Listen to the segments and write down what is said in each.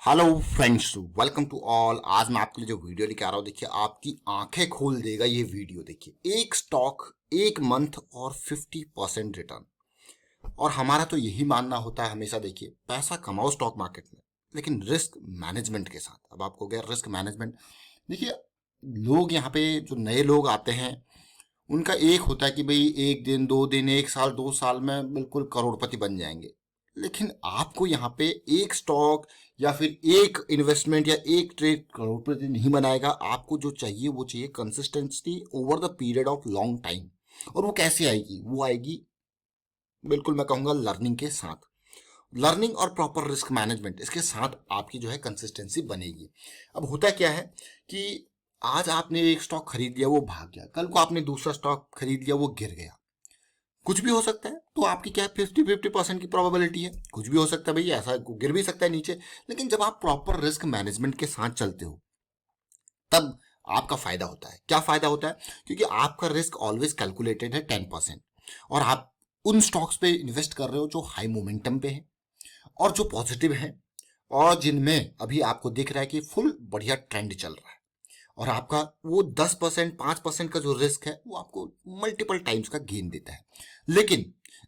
Hello friends, welcome to all. आज मैं आपके लिए जो वीडियो लेके आ रहा हूँ, देखिए आपकी आंखें खोल देगा ये वीडियो। देखिए, एक स्टॉक, एक मंथ और 50% रिटर्न। और हमारा तो यही मानना होता है हमेशा, देखिए पैसा कमाओ स्टॉक मार्केट में, लेकिन रिस्क मैनेजमेंट के साथ। अब आपको क्या रिस्क मैनेजमेंट, देखिए लोग यहाँ पे जो नए लोग आते हैं उनका एक होता है कि भाई एक दिन, 2 दिन, 1 साल, 2 साल में बिल्कुल करोड़पति बन जाएंगे। लेकिन आपको यहाँ पे एक स्टॉक या फिर एक इन्वेस्टमेंट या एक ट्रेड करोड़पति नहीं बनाएगा। आपको जो चाहिए वो चाहिए consistency over the period of long time. और वो कैसे आएगी? वो आएगी बिल्कुल, मैं कहूंगा लर्निंग के साथ। लर्निंग और प्रॉपर रिस्क मैनेजमेंट, इसके साथ आपकी जो है कंसिस्टेंसी बनेगी। अब होता क्या है कि आज आपने एक स्टॉक खरीद लिया, वो भाग गया, कल को आपने दूसरा स्टॉक खरीद लिया, वो गिर गया। कुछ भी हो सकता है। तो आपकी क्या 50-50% की प्रोबेबिलिटी है, कुछ भी हो सकता है भैया, ऐसा गिर भी सकता है नीचे। लेकिन जब आप प्रॉपर रिस्क मैनेजमेंट के साथ चलते हो तब आपका फायदा होता है। क्या फायदा होता है? क्योंकि आपका रिस्क ऑलवेज कैलकुलेटेड है 10%। और आप उन स्टॉक्स पे इन्वेस्ट कर रहे हो जो हाई मोमेंटम पे है और जो पॉजिटिव है और जिनमें अभी आपको दिख रहा है कि फुल बढ़िया ट्रेंड चल रहा है। और आपका वो 10%, 5% का जो रिस्क है वो आपको मल्टीपल टाइम्स का गेन देता है। लेकिन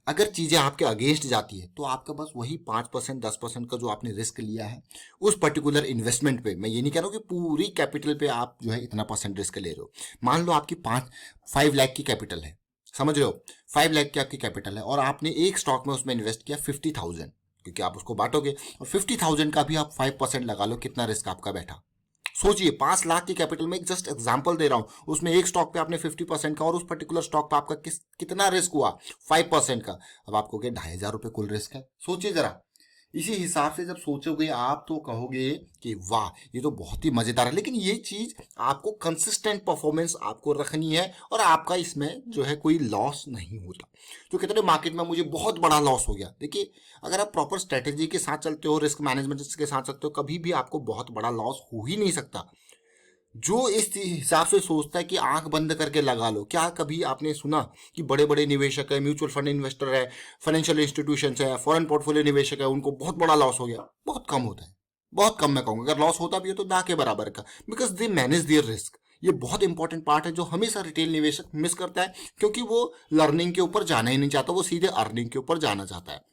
अगर चीजें आपके अगेंस्ट जाती है तो आपका बस वही 5%, 10% का जो आपने रिस्क लिया है उस पर्टिकुलर इन्वेस्टमेंट पे, मैं ये नहीं कह रहा हूँ कि पूरी कैपिटल पे आप जो है इतना परसेंट रिस्क ले रहे हो। मान लो आपकी 5 लाख की कैपिटल है, समझ रहे हो, 5 लाख की आपकी कैपिटल है और आपने एक स्टॉक में उसमें इन्वेस्ट किया 50,000, क्योंकि आप उसको बांटोगे। और 50,000 का भी आप 5% लगा लो, कितना रिस्क आपका बैठा। सोचिए, 5 लाख की कैपिटल में, एक जस्ट एग्जांपल दे रहा हूं, उसमें एक स्टॉक पे आपने 50% का और उस पर्टिकुलर स्टॉक पे आपका कितना रिस्क हुआ? 5% का। अब आपको क्या 2,500 रुपये कुल रिस्क है? सोचिए जरा। इसी हिसाब से जब सोचोगे आप तो कहोगे कि वाह, ये तो बहुत ही मजेदार है। लेकिन ये चीज आपको कंसिस्टेंट परफॉर्मेंस आपको रखनी है और आपका इसमें जो है कोई लॉस नहीं होता। तो कहते हैं मार्केट में मुझे बहुत बड़ा लॉस हो गया। देखिए, अगर आप प्रॉपर स्ट्रेटेजी के साथ चलते हो, रिस्क मैनेजमेंट के साथ चलते हो, कभी भी आपको बहुत बड़ा लॉस हो ही नहीं सकता। जो इस हिसाब से सोचता है कि आंख बंद करके लगा लो, क्या कभी आपने सुना कि बड़े बड़े निवेशक है, म्यूचुअल फंड इन्वेस्टर है, फाइनेंशियल इंस्टीट्यूशन है, फॉरेन पोर्टफोलियो निवेशक है, उनको बहुत बड़ा लॉस हो गया? बहुत कम होता है, बहुत कम। मैं कहूंगा अगर लॉस होता भी है तो ना के बराबर का, because they manage there risk. ये बहुत इंपॉर्टेंट पार्ट है जो हमेशा रिटेल निवेशक मिस करता है, क्योंकि वो लर्निंग के ऊपर जाना ही नहीं चाहता, वो सीधे अर्निंग के ऊपर जाना चाहता है।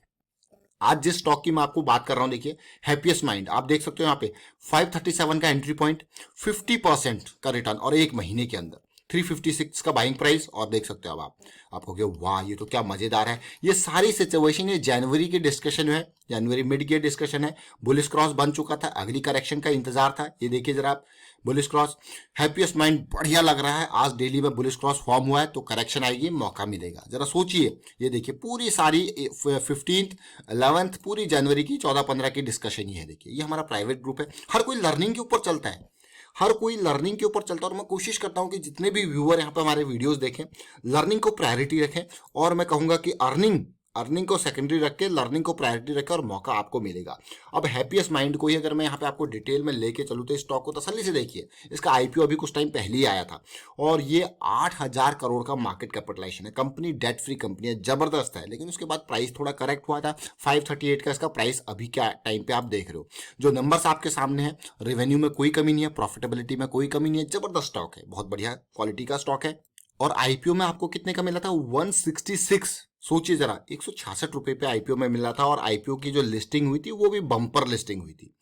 आज जिस स्टॉक की मैं आपको बात कर रहा हूं, देखिए हैप्पीएस्ट माइंड, आप देख सकते हो यहाँ पे 537 का एंट्री पॉइंट, 50% का रिटर्न और एक महीने के अंदर 356 का बाइंग प्राइस। और देख सकते हो अब आपको क्या, वाह ये तो क्या मजेदार है। ये सारी सिचुएशन ये जनवरी की डिस्कशन है, जनवरी मिड की डिस्कशन है। बुलिश क्रॉस बन चुका था, अगली करेक्शन का इंतजार था। ये देखिए जरा आप, बुलिश क्रॉस, हैप्पीएस्ट माइंड बढ़िया लग रहा है। आज डेली में बुलिश क्रॉस फॉर्म हुआ है तो करेक्शन आएगी, मौका मिलेगा। जरा सोचिए, ये देखिए पूरी सारी 15th, 11th, पूरी जनवरी की 14-15 की डिस्कशन ही है। देखिए ये हमारा प्राइवेट ग्रुप है, हर कोई लर्निंग के ऊपर चलता है, हर कोई लर्निंग के ऊपर चलता है। और मैं कोशिश करता हूं कि जितने भी व्यूअर यहाँ पे हमारे वीडियोस देखें, लर्निंग को प्रायोरिटी रखें। और मैं कहूंगा कि अर्निंग अर्निंग को सेकेंडरी रख के लर्निंग को प्रायोरिटी रखें और मौका आपको मिलेगा। अब हैप्पीएस्ट माइंड को ही अगर मैं यहाँ पे आपको डिटेल में लेके चलूँ तो स्टॉक को तसल्ली से देखिए। इसका आईपीओ अभी कुछ टाइम पहले ही आया था और ये 8,000 करोड़ का मार्केट कैपिटलाइजेशन है। कंपनी डेट फ्री कंपनी है, जबरदस्त है। लेकिन उसके बाद प्राइस थोड़ा करेक्ट हुआ था, 538 का इसका प्राइस अभी क्या टाइम पे आप देख रहे हो। जो नंबर्स आपके सामने हैं, रेवेन्यू में कोई कमी नहीं है, प्रॉफिटेबिलिटी में कोई कमी नहीं है, जबरदस्त स्टॉक है, बहुत बढ़िया क्वालिटी का स्टॉक है। और आईपीओ में आपको कितने का मिला था? 166। सोचिए जरा, 166 रुपए पे आईपीओ में मिला था। और आईपीओ की जो लिस्टिंग हुई थी वो भी बम्पर लिस्टिंग हुई थी।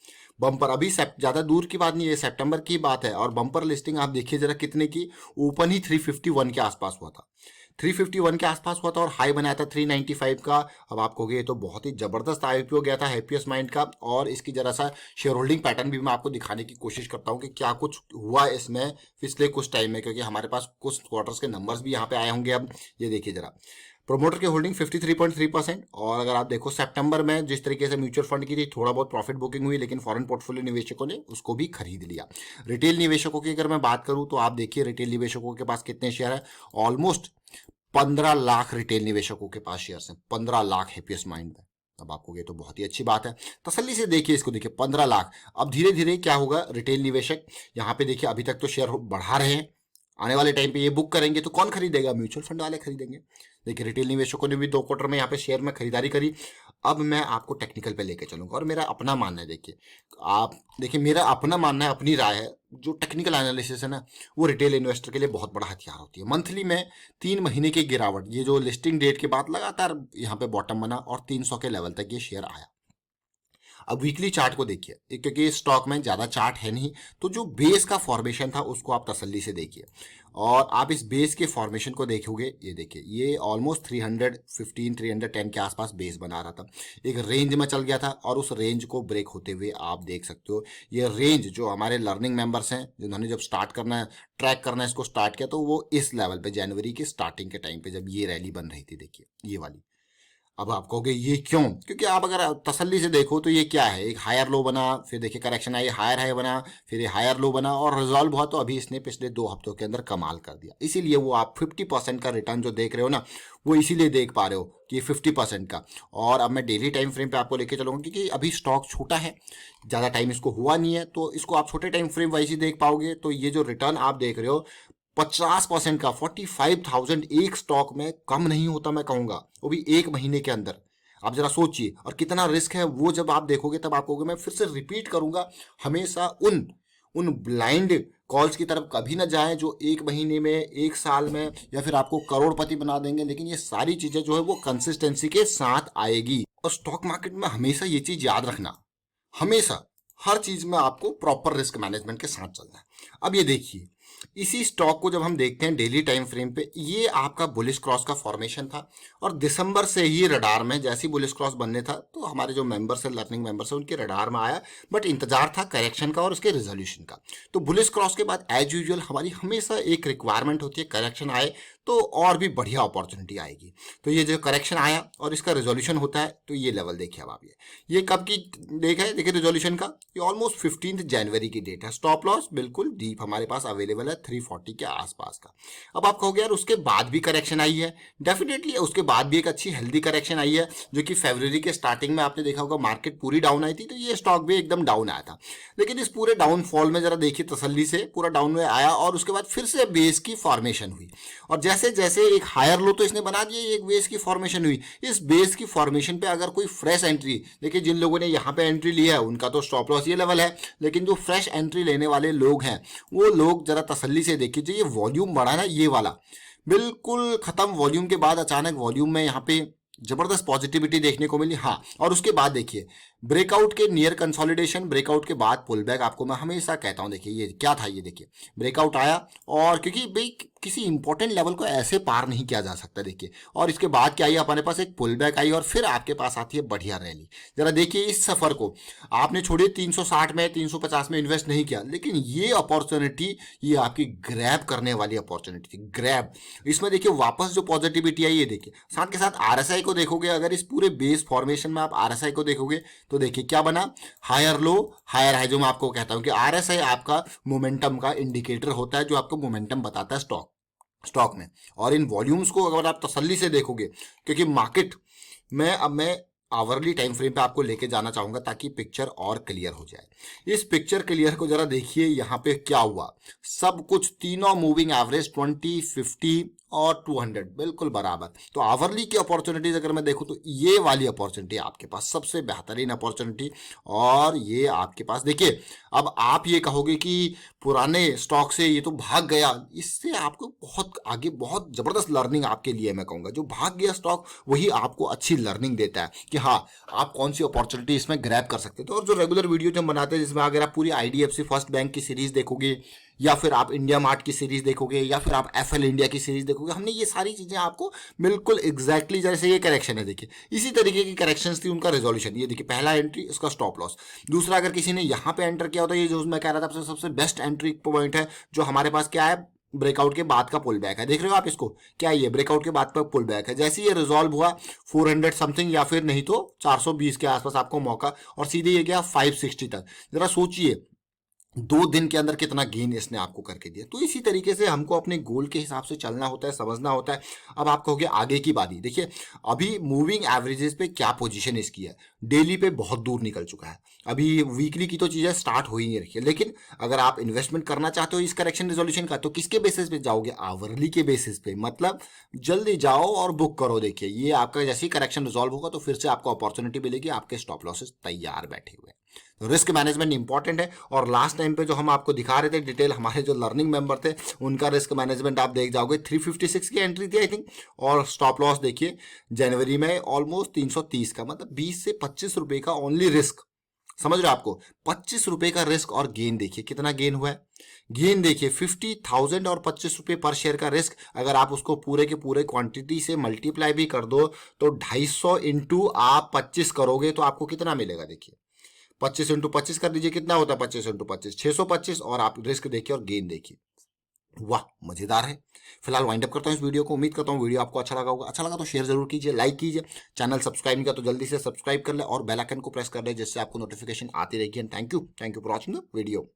बम्पर, अभी ज्यादा दूर की बात नहीं है, सितंबर की बात है। और बम्पर लिस्टिंग आप देखिए जरा कितने की, ओपन ही 351 के आसपास हुआ था, 351 के आसपास हुआ था और हाई बनाया था 395 का। अब आप कहोगे ये तो बहुत ही जबरदस्त आईपीओ गया था हैप्पीएस्ट माइंड का। और इसकी जरा सा शेयर होल्डिंग पैटर्न भी मैं आपको दिखाने की कोशिश करता हूं कि क्या कुछ हुआ इसमें पिछले कुछ टाइम में, क्योंकि हमारे पास कुछ क्वार्टर्स के नंबर्स भी यहाँ पे आए होंगे। अब ये देखिए जरा, प्रोमोटर की होल्डिंग 53.3%। और अगर आप देखो सितंबर में जिस तरीके से म्यूचुअल फंड की थी, थोड़ा बहुत प्रॉफिट बुकिंग हुई, लेकिन फॉरेन पोर्टफोलियो निवेशकों ने उसको भी खरीद लिया। रिटेल निवेशकों की अगर मैं बात करूं तो आप देखिए रिटेल निवेशकों के पास कितने शेयर है, ऑलमोस्ट 15 लाख रिटेल निवेशकों के पास शेयर हैं, 15 लाख हैप्पीएस्ट माइंड में। अब आपको ये तो बहुत ही अच्छी बात है, तसल्ली से देखिए इसको, देखिए 15 लाख। अब धीरे धीरे क्या होगा, रिटेल निवेशक यहाँ पे देखिए अभी तक तो शेयर बढ़ा रहे हैं, आने वाले टाइम पे ये बुक करेंगे तो कौन खरीदेगा? म्यूचुअल फंड वाले खरीदेंगे। देखिए रिटेल निवेशकों ने भी 2 क्वार्टर में यहाँ पे शेयर में खरीदारी करी। अब मैं आपको टेक्निकल पे लेके चलूंगा और मेरा अपना मानना है। देखिए आप देखिए, मेरा अपना मानना है, अपनी राय है। जो टेक्निकल एनालिसिस है ना, वो रिटेल इन्वेस्टर के लिए बहुत बड़ा हथियार होती है। मंथली में 3 महीने की गिरावट, ये जो लिस्टिंग डेट के बाद लगातार यहाँ पे बॉटम बना और 300 के लेवल तक ये शेयर आया। अब वीकली चार्ट को देखिए, क्योंकि स्टॉक में ज़्यादा चार्ट है नहीं, तो जो बेस का फॉर्मेशन था उसको आप तसल्ली से देखिए। और आप इस बेस के फॉर्मेशन को देखोगे, ये देखिए ये ऑलमोस्ट 315 310 के आसपास बेस बना रहा था, एक रेंज में चल गया था और उस रेंज को ब्रेक होते हुए आप देख सकते हो। ये रेंज जो हमारे लर्निंग मेंबर्स हैं, जिन्होंने जब स्टार्ट करना है, ट्रैक करना है, इसको स्टार्ट किया, तो वो इस लेवल पे जनवरी के स्टार्टिंग के टाइम पे जब ये रैली बन रही थी, देखिए ये वाली। अब आप कहोगे ये क्यों? क्योंकि आप अगर तसल्ली से देखो तो ये क्या है, एक हायर लो बना, फिर देखिए करेक्शन आई, हायर हाई बना, फिर ये हायर लो बना और रिजॉल्व हुआ, तो अभी इसने पिछले 2 हफ्तों के अंदर कमाल कर दिया। इसीलिए वो आप 50% का रिटर्न जो देख रहे हो ना, वो इसीलिए देख पा रहे हो कि 50% का। और अब मैं डेली टाइम फ्रेम पे आपको लेके चलूंगा, क्योंकि अभी स्टॉक छोटा है, ज़्यादा टाइम इसको हुआ नहीं है, तो इसको आप छोटे टाइम फ्रेम वाइज ही देख पाओगे। तो ये जो रिटर्न आप देख रहे हो 50% का, 45,000 एक स्टॉक में कम नहीं होता, मैं कहूंगा, वो भी 1 महीने के अंदर। आप जरा सोचिए और कितना रिस्क है वो जब आप देखोगे तब आप कहोगे। मैं फिर से रिपीट करूंगा, हमेशा उन उन ब्लाइंड कॉल्स की तरफ कभी ना जाएं जो 1 महीने में, 1 साल में या फिर आपको करोड़पति बना देंगे। लेकिन ये सारी चीजें जो है वो कंसिस्टेंसी के साथ आएगी। और स्टॉक मार्केट में हमेशा ये चीज याद रखना, हमेशा हर चीज में आपको प्रॉपर रिस्क मैनेजमेंट के साथ चलना है। अब ये देखिए, इसी स्टॉक को जब हम देखते हैं डेली टाइम फ्रेम पे, ये आपका बुलिश क्रॉस का फॉर्मेशन था और दिसंबर से ही रडार में, जैसे ही बुलिश क्रॉस बनने था तो हमारे जो मेंबर्स है, लर्निंग मेंबर्स है, उनके रडार में आया। बट इंतजार था करेक्शन का और उसके रिजोल्यूशन का। तो बुलिश क्रॉस के बाद एज यूजुअल हमारी हमेशा एक रिक्वायरमेंट होती है, करेक्शन आए तो और भी बढ़िया अपॉर्चुनिटी आएगी। तो ये जो करेक्शन आया और इसका रिजोल्यूशन होता है, तो ये लेवल देखिए। अब आप ये कब की डेट है, देखिए रिजोल्यूशन का, ये ऑलमोस्ट 15 जनवरी की डेट है। स्टॉप लॉस बिल्कुल डीप हमारे पास अवेलेबल है 340 के आसपास का। अब आप कहोगे यार उसके बाद भी करेक्शन आई है, डेफिनेटली उसके बाद भी एक अच्छी हेल्दी करेक्शन आई है, जो कि फरवरी के स्टार्टिंग में आपने देखा होगा मार्केट पूरी डाउन आई थी, तो ये स्टॉक भी एकदम डाउन आया था। लेकिन इस पूरे डाउनफॉल में जरा देखिए तसल्ली से, पूरा डाउन में आया और उसके बाद फिर से बेस की फॉर्मेशन हुई और जैसे जैसे एक हायर लो तो इसने बना दिया, एक बेस की फॉर्मेशन हुई। इस बेस की फॉर्मेशन पे अगर कोई फ्रेश एंट्री, देखिए जिन लोगों ने यहाँ पे एंट्री लिया है उनका तो स्टॉप लॉस ये लेवल है, लेकिन जो फ्रेश एंट्री लेने वाले लोग हैं वो लोग जरा तसल्ली से देखिए। जो ये वॉल्यूम बढ़ा ना, ये वाला बिल्कुल खत्म वॉल्यूम के बाद अचानक वॉल्यूम में यहाँ पे जबरदस्त पॉजिटिविटी देखने को मिली। हाँ, और उसके बाद देखिए ब्रेकआउट के नियर कंसोलिडेशन, ब्रेकआउट के बाद पुल बैक। आपको मैं हमेशा कहता हूं, देखिए ये क्या था, ये देखिए ब्रेकआउट आया और क्योंकि भाई किसी इंपॉर्टेंट लेवल को ऐसे पार नहीं किया जा सकता, देखिए। और इसके बाद क्या आई, हमारे पास एक पुल बैक आई और फिर आपके पास आती है बढ़िया रैली। जरा देखिए इस सफर को, आपने छोड़िए 360 में 350 में इन्वेस्ट नहीं किया, लेकिन ये अपॉर्चुनिटी, ये आपकी ग्रैब करने वाली अपॉर्चुनिटी थी, ग्रैब। इसमें देखिए वापस जो पॉजिटिविटी आई, ये देखिए। साथ के साथ आरएसआई को देखोगे, अगर इस पूरे बेस फॉर्मेशन में आप आरएसआई को देखोगे तो देखिए क्या बना, हायर लो हायर हाई। जो मैं आपको कहता हूं कि आरएसआई आपका मोमेंटम का इंडिकेटर होता है, जो आपको मोमेंटम बताता है स्टॉक में। और इन वॉल्यूम्स को अगर आप तसल्ली से देखोगे, क्योंकि मार्केट में अब मैं आवरली टाइम फ्रेम पे आपको लेके जाना चाहूंगा ताकि पिक्चर और क्लियर हो जाए। इस पिक्चर क्लियर को जरा देखिए, यहाँ पे क्या हुआ, सब कुछ तीनों मूविंग एवरेज 20, 50 और 200 बिल्कुल बराबर। तो आवरली की अपॉर्चुनिटीज अगर मैं देखूं तो ये वाली अपॉर्चुनिटी आपके पास सबसे बेहतरीन अपॉर्चुनिटी। और ये आपके पास देखिए, अब आप ये कहोगे कि पुराने स्टॉक से ये तो भाग गया, इससे आपको बहुत आगे बहुत जबरदस्त लर्निंग आपके लिए मैं कहूंगा। जो भाग गया स्टॉक वही आपको अच्छी लर्निंग देता है कि हाँ आप कौन सी अपॉर्चुनिटी इसमें ग्रैब कर सकते हो। तो और जो रेगुलर वीडियो जो हम बनाते हैं, जिसमें अगर आप पूरी आईडीएफसी फर्स्ट बैंक की सीरीज देखोगे, या फिर आप इंडिया मार्ट की सीरीज देखोगे, या फिर आप एफएल इंडिया की सीरीज देखोगे, हमने ये सारी चीजें आपको बिल्कुल एग्जैक्टली, जैसे ये करेक्शन है देखिए इसी तरीके की करेक्शंस थी, उनका रेजोल्यूशन ये देखिए, पहला एंट्री उसका स्टॉप लॉस, दूसरा अगर किसी ने यहाँ पे एंटर किया होता, ये जो मैं कह रहा था सबसे बेस्ट एंट्री पॉइंट है जो हमारे पास क्या है, ब्रेकआउट के बाद का पुल बैक है। देख रहे हो आप इसको, क्या ये ब्रेकआउट के बाद का पुल बैक है। जैसे ये रिजॉल्व हुआ 400 समथिंग या फिर नहीं तो 420 के आसपास आपको मौका, और सीधे ये गया 560 तक। जरा सोचिए 2 दिन के अंदर कितना गेन इसने आपको करके दिया। तो इसी तरीके से हमको अपने गोल के हिसाब से चलना होता है, समझना होता है। अब आप कहोगे आगे की बात ही देखिए, अभी मूविंग एवरेजेस पे क्या पोजीशन इसकी है, डेली पे बहुत दूर निकल चुका है, अभी वीकली की तो चीजें स्टार्ट हो ही नहीं रखी है। लेकिन अगर आप इन्वेस्टमेंट करना चाहते हो इस करेक्शन रेजोल्यूशन का, तो किसके बेसिस पे जाओगे, आवरली के बेसिस पे। मतलब जल्दी जाओ और बुक करो। देखिए ये आपका जैसे ही करेक्शन रिजॉल्व होगा तो फिर से आपको अपॉर्चुनिटी मिलेगी, आपके स्टॉप लॉसेस तैयार बैठे हुए हैं। तो रिस्क मैनेजमेंट इंपॉर्टेंट है। और लास्ट टाइम पे जो हम आपको दिखा रहे थे डिटेल, हमारे जो लर्निंग मेंबर थे उनका रिस्क मैनेजमेंट आप देख जाओगे, 356 की एंट्री थी आई थिंक। और स्टॉप लॉस देखिए जनवरी में ऑलमोस्ट 330 का, मतलब 20 से 25 रुपए का ओनली रिस्क। समझ रहे हो आपको, 25 रुपए का रिस्क और गेन देखिए कितना गेन हुआ है। गेन देखिए 50,000 और 25 रुपए पर शेयर का रिस्क, अगर आप उसको पूरे के पूरे क्वांटिटी से मल्टीप्लाई भी कर दो तो 250 इंटू आप 25 करोगे तो आपको कितना मिलेगा। देखिए 25 इंटू 25 कर दीजिए, कितना होता है 25 इंटू 25, 625। और आप रिस्क देखिए और गेन देखिए, वाह मजेदार है। फिलहाल वाइंड अप करता हूँ इस वीडियो को। उम्मीद करता हूँ वीडियो आपको अच्छा लगा होगा। अच्छा लगा तो शेयर जरूर कीजिए, लाइक कीजिए। चैनल सब्सक्राइब नहीं किया तो जल्दी से सब्सक्राइब कर ले और बेल आइकन को प्रेस कर ले, जिससे आपको नोटिफिकेशन आती रहेगी। And thank you for watching the video.